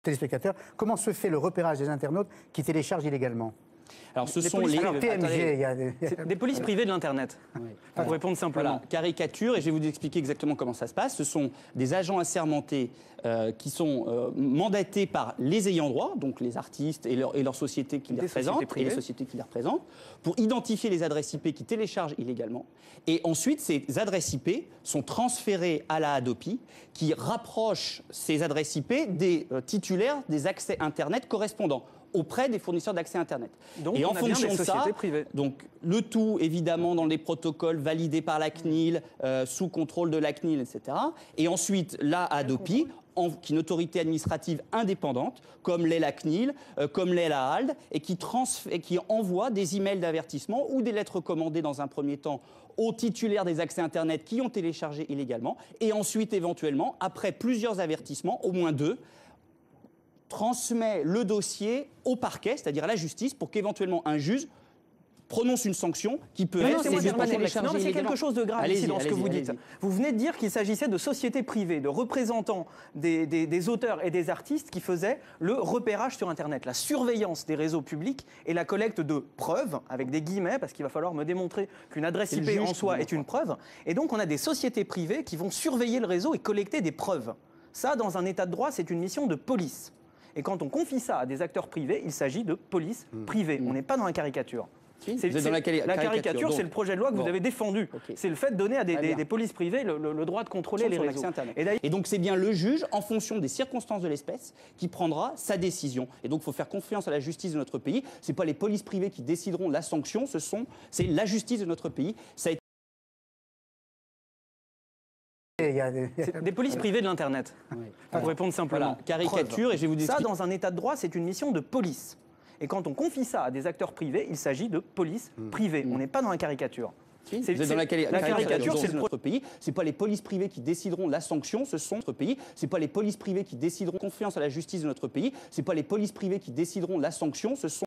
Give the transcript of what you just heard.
téléspectateurs, comment se fait le repérage des internautes qui téléchargent illégalement? Alors, ce sont les des polices privées de l'Internet, pour répondre simplement. Voilà, caricature, et je vais vous expliquer exactement comment ça se passe. Ce sont des agents assermentés qui sont mandatés par les ayants droit, donc les artistes et leurs sociétés qui les représentent, et les sociétés qui les représentent, pour identifier les adresses IP qui téléchargent illégalement. Et ensuite, ces adresses IP sont transférées à la Hadopi, qui rapproche ces adresses IP des titulaires des accès Internet correspondants auprès des fournisseurs d'accès Internet. Donc, et en fonction de ça, privées. donc le tout évidemment dans des protocoles validés par la CNIL, sous contrôle de la CNIL, etc. Et ensuite la Hadopi, qui est une autorité administrative indépendante, comme l'est la CNIL, comme l'est la HALD, et qui envoie des emails d'avertissement ou des lettres commandées dans un premier temps aux titulaires des accès Internet qui ont téléchargé illégalement, et ensuite éventuellement, après plusieurs avertissements, au moins 2, transmet le dossier au parquet, c'est-à-dire à la justice, pour qu'éventuellement un juge prononce une sanction qui peut être... Non, mais c'est quelque chose de grave ici dans ce que vous dites. Vous venez de dire qu'il s'agissait de sociétés privées, de représentants des auteurs et des artistes qui faisaient le repérage sur Internet, la surveillance des réseaux publics et la collecte de preuves, avec des guillemets, parce qu'il va falloir me démontrer qu'une adresse IP en soi est une preuve. Et donc on a des sociétés privées qui vont surveiller le réseau et collecter des preuves. Ça, dans un état de droit, c'est une mission de police. Et quand on confie ça à des acteurs privés, il s'agit de police privée. On n'est pas dans la caricature. La caricature, c'est le projet de loi que vous avez défendu. C'est le fait de donner à des polices privées le droit de contrôler les réseaux. Et donc c'est bien le juge, en fonction des circonstances de l'espèce, qui prendra sa décision. Et donc il faut faire confiance à la justice de notre pays. Ce n'est pas les polices privées qui décideront de la sanction, c'est la justice de notre pays. Ça a été... Des polices privées de l'Internet, pour répondre simplement. Voilà, caricature, et je vais vous expliquer. Ça, dans un état de droit, c'est une mission de police. Et quand on confie ça à des acteurs privés, il s'agit de police privée. On n'est pas dans la caricature. La caricature, c'est notre pays. Ce n'est pas les polices privées qui décideront de la sanction, ce sont notre pays. Ce n'est pas les polices privées qui décideront confiance à la justice de notre pays. Ce n'est pas les polices privées qui décideront de la sanction, ce sont